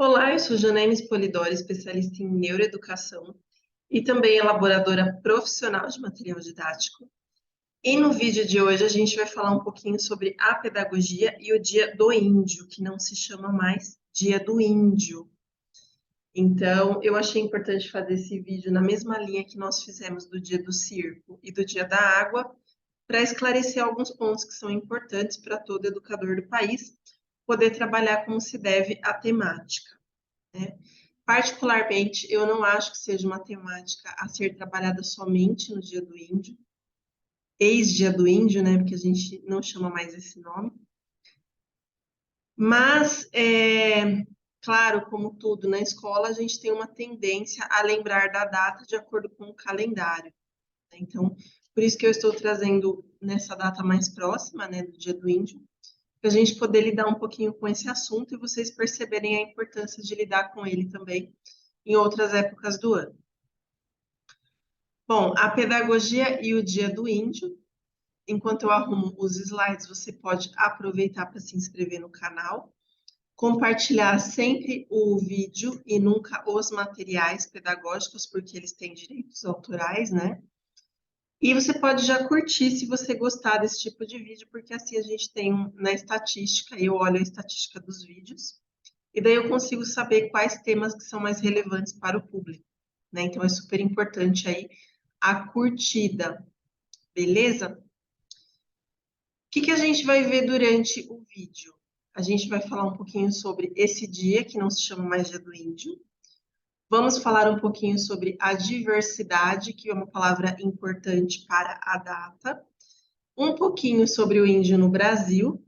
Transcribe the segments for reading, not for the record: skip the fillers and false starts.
Olá, eu sou Janaína Polidori, especialista em neuroeducação e também elaboradora profissional de material didático. E no vídeo de hoje a gente vai falar um pouquinho sobre a pedagogia e o Dia do Índio, que não se chama mais Dia do Índio. Então, eu achei importante fazer esse vídeo na mesma linha que nós fizemos do Dia do Circo e do Dia da Água, para esclarecer alguns pontos que são importantes para todo educador do país poder trabalhar como se deve a temática, né? Particularmente, eu não acho que seja uma temática a ser trabalhada somente no Dia do Índio, ex-Dia do Índio, né? Porque a gente não chama mais esse nome. Mas, claro, como tudo na escola, a gente tem uma tendência a lembrar da data de acordo com o calendário, né? Então, por isso que eu estou trazendo nessa data mais próxima, né, do Dia do Índio, para a gente poder lidar um pouquinho com esse assunto e vocês perceberem a importância de lidar com ele também em outras épocas do ano. Bom, a pedagogia e o Dia do Índio. Enquanto eu arrumo os slides, você pode aproveitar para se inscrever no canal, compartilhar sempre o vídeo e nunca os materiais pedagógicos, porque eles têm direitos autorais, né? E você pode já curtir se você gostar desse tipo de vídeo, porque assim a gente tem na estatística, eu olho a estatística dos vídeos, e daí eu consigo saber quais temas que são mais relevantes para o público, né? Então é super importante aí a curtida, beleza? O que a gente vai ver durante o vídeo? A gente vai falar um pouquinho sobre esse dia, que não se chama mais Dia do Índio. Vamos falar um pouquinho sobre a diversidade, que é uma palavra importante para a data. Um pouquinho sobre o índio no Brasil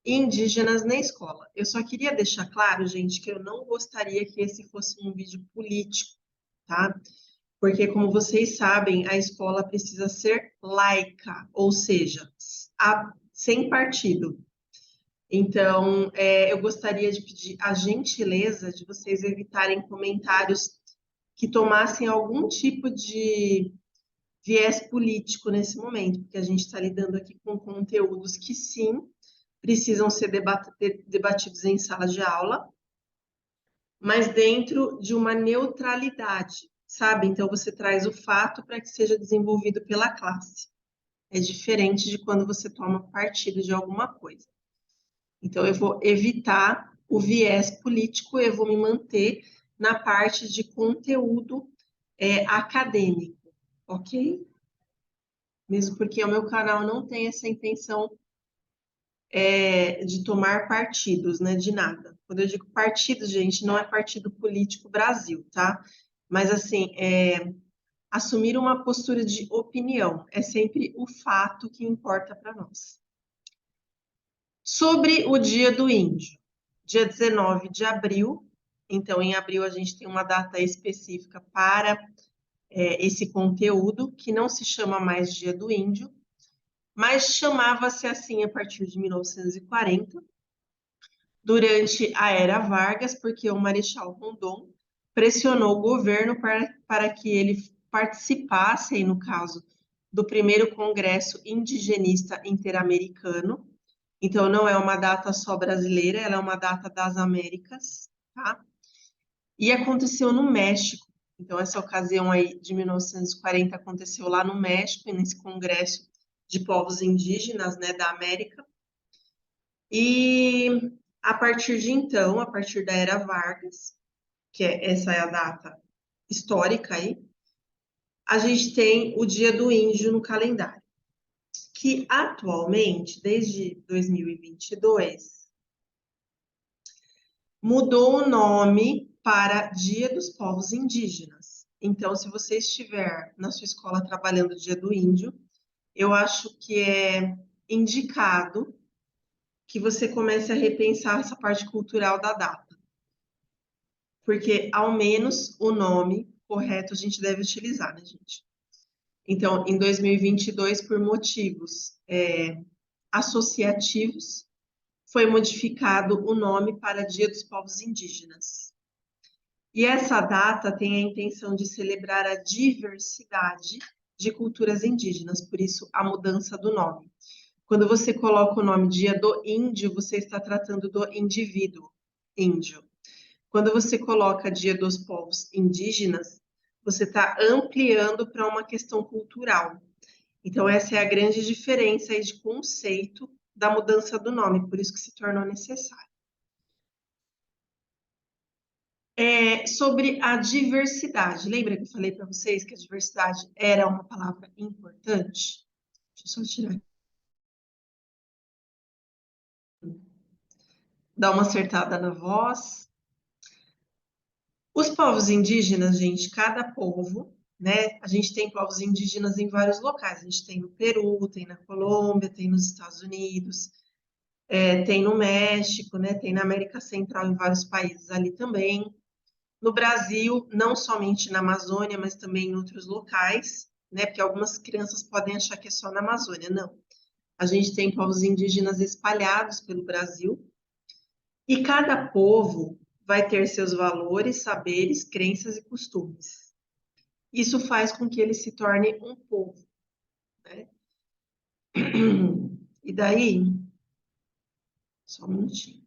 e indígenas na escola. Eu só queria deixar claro, gente, que eu não gostaria que esse fosse um vídeo político, tá? Porque, como vocês sabem, a escola precisa ser laica, ou seja, sem partido. Então, eu gostaria de pedir a gentileza de vocês evitarem comentários que tomassem algum tipo de viés político nesse momento, porque a gente está lidando aqui com conteúdos que, sim, precisam ser debatidos em sala de aula, mas dentro de uma neutralidade, sabe? Então, você traz o fato para que seja desenvolvido pela classe. É diferente de quando você toma partido de alguma coisa. Então, eu vou evitar o viés político, eu vou me manter na parte de conteúdo acadêmico, ok? Mesmo porque o meu canal não tem essa intenção de tomar partidos, né? De nada. Quando eu digo partidos, gente, não é partido político Brasil, tá? Mas, assim, assumir uma postura de opinião é sempre o fato que importa para nós. Sobre o Dia do Índio, dia 19 de abril, então em abril a gente tem uma data específica para esse conteúdo, que não se chama mais Dia do Índio, mas chamava-se assim a partir de 1940, durante a Era Vargas, porque o Marechal Rondon pressionou o governo para que ele participasse, aí no caso, do primeiro Congresso Indigenista Interamericano. Então, não é uma data só brasileira, ela é uma data das Américas, tá? E aconteceu no México. Então, essa ocasião aí de 1940 aconteceu lá no México, nesse Congresso de Povos Indígenas, né, da América. E a partir de então, a partir da Era Vargas, essa é a data histórica aí, a gente tem o Dia do Índio no calendário, que atualmente, desde 2022, mudou o nome para Dia dos Povos Indígenas. Então, se você estiver na sua escola trabalhando o Dia do Índio, eu acho que é indicado que você comece a repensar essa parte cultural da data. Porque, ao menos, o nome correto a gente deve utilizar, né, gente? Então, em 2022, por motivos associativos, foi modificado o nome para Dia dos Povos Indígenas. E essa data tem a intenção de celebrar a diversidade de culturas indígenas, por isso a mudança do nome. Quando você coloca o nome Dia do Índio, você está tratando do indivíduo índio. Quando você coloca Dia dos Povos Indígenas, você está ampliando para uma questão cultural. Então, essa é a grande diferença aí de conceito da mudança do nome, por isso que se tornou necessário. Sobre a diversidade, lembra que eu falei para vocês que a diversidade era uma palavra importante? Deixa eu só tirar, dar uma acertada na voz. Os povos indígenas, gente, cada povo, né? A gente tem povos indígenas em vários locais. A gente tem no Peru, tem na Colômbia, tem nos Estados Unidos, tem no México, né? Tem na América Central, em vários países ali também. No Brasil, não somente na Amazônia, mas também em outros locais, né? Porque algumas crianças podem achar que é só na Amazônia. Não. A gente tem povos indígenas espalhados pelo Brasil e cada povo vai ter seus valores, saberes, crenças e costumes. Isso faz com que ele se torne um povo, né? E daí, só um minutinho.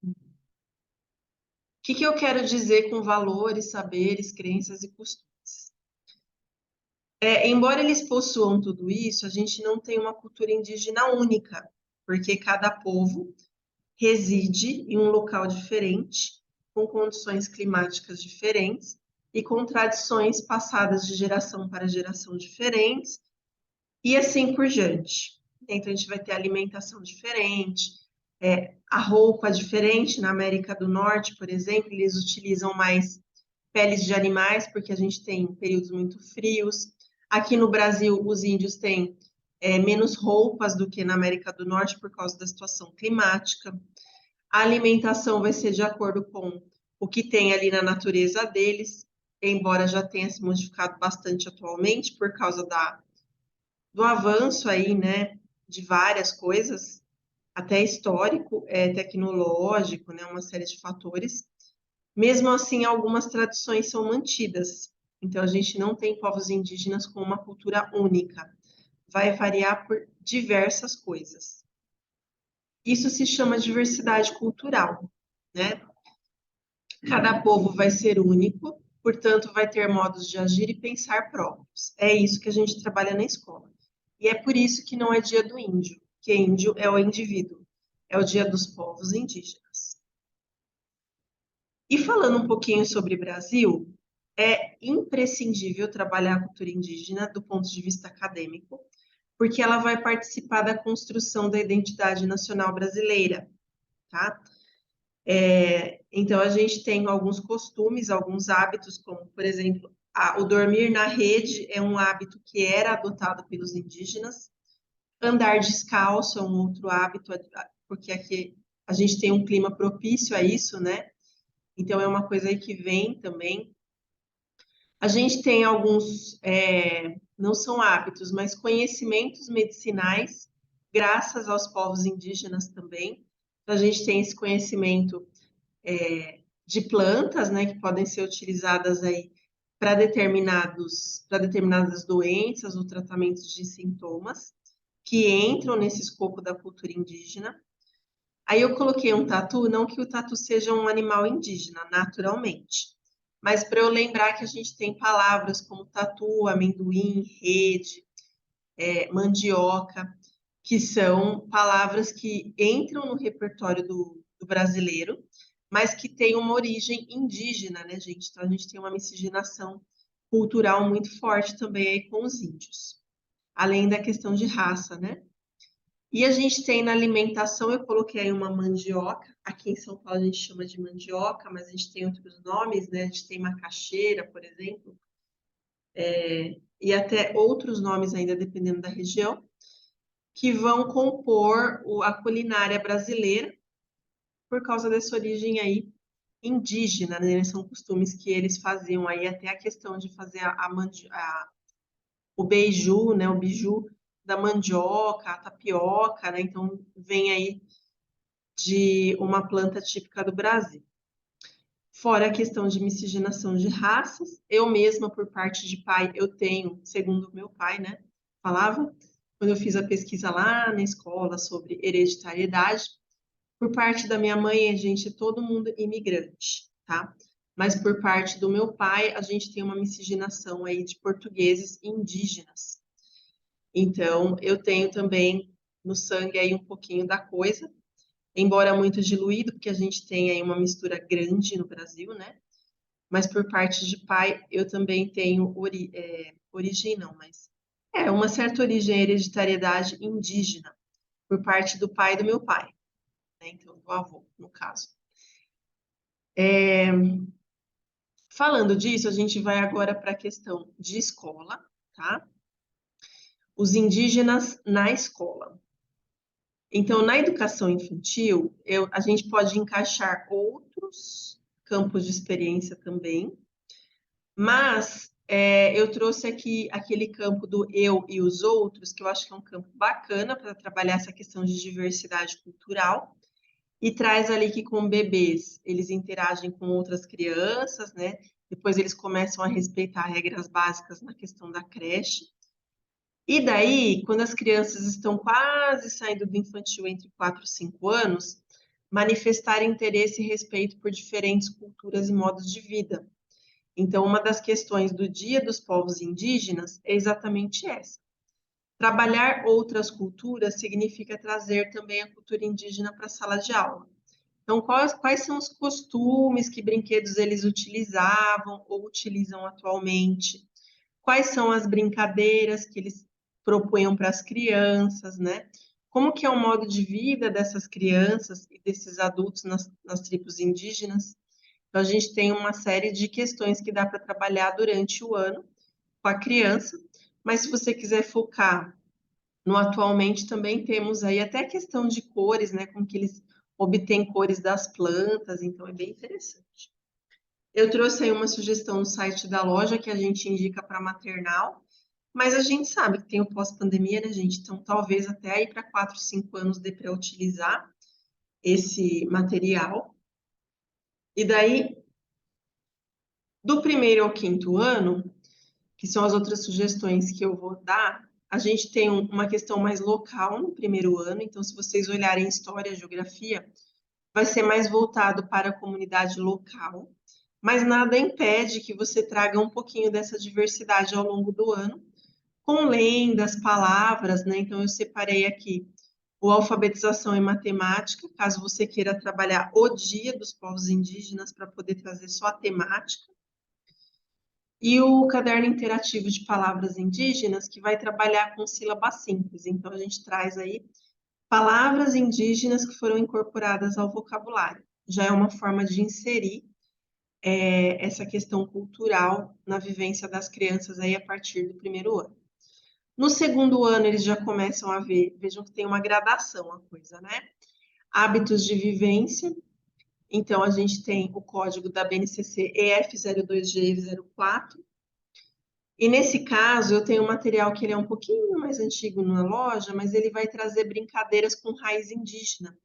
O que que eu quero dizer com valores, saberes, crenças e costumes? Embora eles possuam tudo isso, a gente não tem uma cultura indígena única, porque cada povo reside em um local diferente, com condições climáticas diferentes e com tradições passadas de geração para geração diferentes, e assim por diante. Então, a gente vai ter alimentação diferente, a roupa diferente. Na América do Norte, por exemplo, eles utilizam mais peles de animais, porque a gente tem períodos muito frios. Aqui no Brasil, os índios têm menos roupas do que na América do Norte por causa da situação climática. A alimentação vai ser de acordo com o que tem ali na natureza deles, embora já tenha se modificado bastante atualmente por causa do avanço aí, né, de várias coisas, até histórico, tecnológico, né, uma série de fatores. Mesmo assim, algumas tradições são mantidas. Então, a gente não tem povos indígenas com uma cultura única. Vai variar por diversas coisas. Isso se chama diversidade cultural, né? Cada povo vai ser único, portanto, vai ter modos de agir e pensar próprios. É isso que a gente trabalha na escola. E é por isso que não é dia do índio, que índio é o indivíduo, é o dia dos povos indígenas. E falando um pouquinho sobre Brasil, é imprescindível trabalhar a cultura indígena do ponto de vista acadêmico, porque ela vai participar da construção da identidade nacional brasileira, tá? Então, a gente tem alguns costumes, alguns hábitos, como, por exemplo, o dormir na rede é um hábito que era adotado pelos indígenas. Andar descalço é um outro hábito, porque aqui a gente tem um clima propício a isso, né? Então, é uma coisa aí que vem também. A gente tem alguns, não são hábitos, mas conhecimentos medicinais, graças aos povos indígenas também. Então, a gente tem esse conhecimento de plantas, né, que podem ser utilizadas aí para determinadas doenças ou tratamentos de sintomas que entram nesse escopo da cultura indígena. Aí eu coloquei um tatu, não que o tatu seja um animal indígena, naturalmente, mas para eu lembrar que a gente tem palavras como tatu, amendoim, rede, mandioca, que são palavras que entram no repertório do brasileiro, mas que têm uma origem indígena, né, gente? Então a gente tem uma miscigenação cultural muito forte também aí com os índios, além da questão de raça, né? E a gente tem na alimentação, eu coloquei aí uma mandioca, aqui em São Paulo a gente chama de mandioca, mas a gente tem outros nomes, né? A gente tem macaxeira, por exemplo, e até outros nomes ainda, dependendo da região, que vão compor a culinária brasileira por causa dessa origem aí indígena, né? São costumes que eles faziam aí, até a questão de fazer o beiju, né? O biju da mandioca, a tapioca, né? Então, vem aí de uma planta típica do Brasil. Fora a questão de miscigenação de raças, eu mesma, por parte de pai, eu tenho, segundo meu pai, né? Falava, quando eu fiz a pesquisa lá na escola sobre hereditariedade, Por parte da minha mãe, a gente é todo mundo imigrante, tá? Mas por parte do meu pai, a gente tem uma miscigenação aí de portugueses e indígenas. Então, eu tenho também no sangue aí um pouquinho da coisa, embora muito diluído, porque a gente tem aí uma mistura grande no Brasil, né? Mas por parte de pai, eu também tenho origem, não, mas uma certa origem, hereditariedade indígena, por parte do pai do meu pai, né? Então, do avô, no caso. Falando disso, a gente vai agora para a questão de escola, tá? Os indígenas na escola. Então, na educação infantil, a gente pode encaixar outros campos de experiência também, mas eu trouxe aqui aquele campo do eu e os outros, que eu acho que é um campo bacana para trabalhar essa questão de diversidade cultural, e traz ali que com bebês eles interagem com outras crianças, né? Depois eles começam a respeitar regras básicas na questão da creche. E daí, quando as crianças estão quase saindo do infantil entre 4 e 5 anos, manifestar interesse e respeito por diferentes culturas e modos de vida. Então, uma das questões do Dia dos Povos Indígenas é exatamente essa. Trabalhar outras culturas significa trazer também a cultura indígena para a sala de aula. Então, quais são os costumes, que brinquedos eles utilizavam ou utilizam atualmente? Quais são as brincadeiras que eles propunham para as crianças, né? Como que é o modo de vida dessas crianças e desses adultos nas tribos indígenas? Então, a gente tem uma série de questões que dá para trabalhar durante o ano com a criança, mas se você quiser focar no atualmente, também temos aí até a questão de cores, né? Como que eles obtêm cores das plantas, então é bem interessante. Eu trouxe aí uma sugestão no site da loja que a gente indica para maternal, mas a gente sabe que tem o pós-pandemia, né, gente? Então, talvez até aí para 4, 5 anos dê para utilizar esse material. E daí, do primeiro ao quinto ano, que são as outras sugestões que eu vou dar, a gente tem uma questão mais local no primeiro ano, então, se vocês olharem história, geografia, vai ser mais voltado para a comunidade local, mas nada impede que você traga um pouquinho dessa diversidade ao longo do ano, com lendas, palavras, né? Então, eu separei aqui o alfabetização e matemática, caso você queira trabalhar o Dia dos Povos Indígenas para poder trazer só a temática. E o caderno interativo de palavras indígenas, que vai trabalhar com sílabas simples. Então, a gente traz aí palavras indígenas que foram incorporadas ao vocabulário. Já é uma forma de inserir essa questão cultural na vivência das crianças aí a partir do primeiro ano. No segundo ano, eles já começam a ver, vejam que tem uma gradação a coisa, né? Hábitos de vivência. Então, a gente tem o código da BNCC EF02G04. E nesse caso, eu tenho um material que ele é um pouquinho mais antigo na loja, mas ele vai trazer brincadeiras com raiz indígena.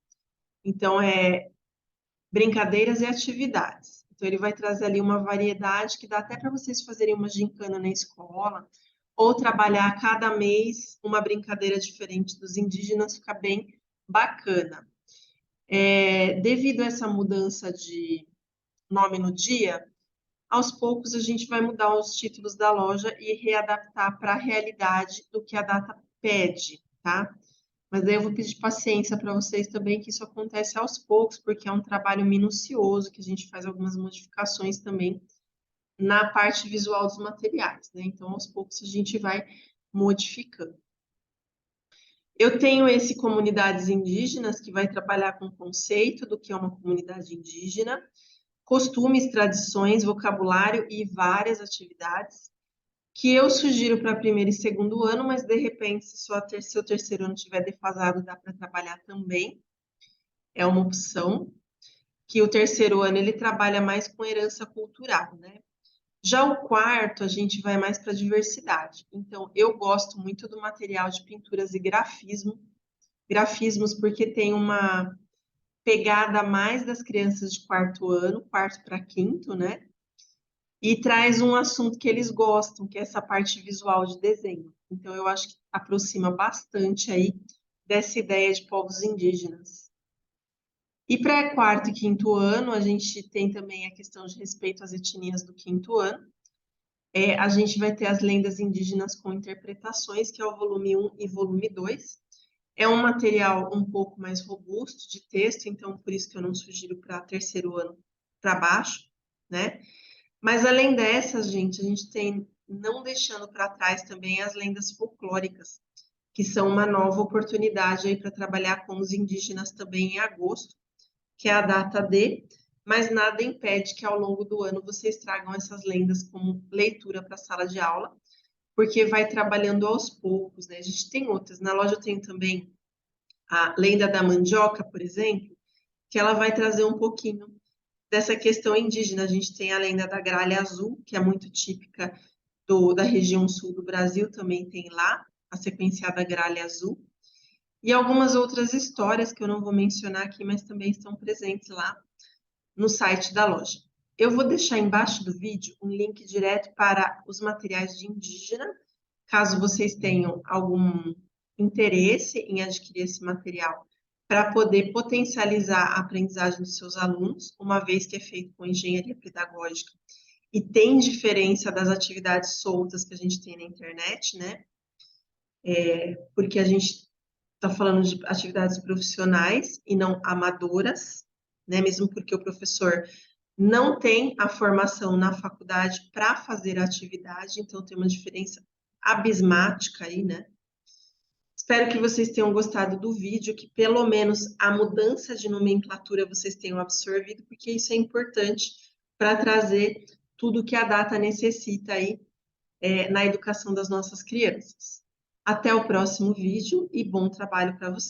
Então, brincadeiras e atividades. Então, ele vai trazer ali uma variedade que dá até para vocês fazerem uma gincana na escola, ou trabalhar a cada mês uma brincadeira diferente dos indígenas, fica bem bacana. Devido a essa mudança de nome no dia, aos poucos a gente vai mudar os títulos da loja e readaptar para a realidade do que a data pede, tá? Mas aí eu vou pedir paciência para vocês também, que isso acontece aos poucos, porque é um trabalho minucioso, que a gente faz algumas modificações também na parte visual dos materiais, né? Então, aos poucos a gente vai modificando. Eu tenho esse Comunidades Indígenas, que vai trabalhar com o conceito do que é uma comunidade indígena, costumes, tradições, vocabulário e várias atividades, que eu sugiro para primeiro e segundo ano, mas de repente, se seu terceiro ano estiver defasado, dá para trabalhar também. É uma opção. Que o terceiro ano ele trabalha mais com herança cultural, né? Já o quarto, a gente vai mais para diversidade. Então, eu gosto muito do material de pinturas e grafismos, porque tem uma pegada mais das crianças de quarto ano, quarto para quinto, né? E traz um assunto que eles gostam, que é essa parte visual de desenho. Então, eu acho que aproxima bastante aí dessa ideia de povos indígenas. E para quarto e quinto ano, a gente tem também a questão de respeito às etnias do quinto ano. A gente vai ter as lendas indígenas com interpretações, que é o volume 1 e volume 2. É um material um pouco mais robusto de texto, então por isso que eu não sugiro para terceiro ano para baixo, né? Mas além dessas, gente, a gente tem, não deixando para trás também as lendas folclóricas, que são uma nova oportunidade aí para trabalhar com os indígenas também em agosto, que é a data D, mas nada impede que ao longo do ano vocês tragam essas lendas como leitura para a sala de aula, porque vai trabalhando aos poucos, né? A gente tem outras. Na loja eu tenho também a lenda da mandioca, por exemplo, que ela vai trazer um pouquinho dessa questão indígena. A gente tem a lenda da gralha azul, que é muito típica da região sul do Brasil, também tem lá, a sequenciada gralha azul. E algumas outras histórias que eu não vou mencionar aqui, mas também estão presentes lá no site da loja. Eu vou deixar embaixo do vídeo um link direto para os materiais de indígena, caso vocês tenham algum interesse em adquirir esse material para poder potencializar a aprendizagem dos seus alunos, uma vez que é feito com engenharia pedagógica e tem diferença das atividades soltas que a gente tem na internet, né? Porque a gente está falando de atividades profissionais e não amadoras, né? Mesmo porque o professor não tem a formação na faculdade para fazer a atividade, então tem uma diferença abismática aí, né? Espero que vocês tenham gostado do vídeo, que pelo menos a mudança de nomenclatura vocês tenham absorvido, porque isso é importante para trazer tudo que a data necessita aí na educação das nossas crianças. Até o próximo vídeo e bom trabalho para vocês.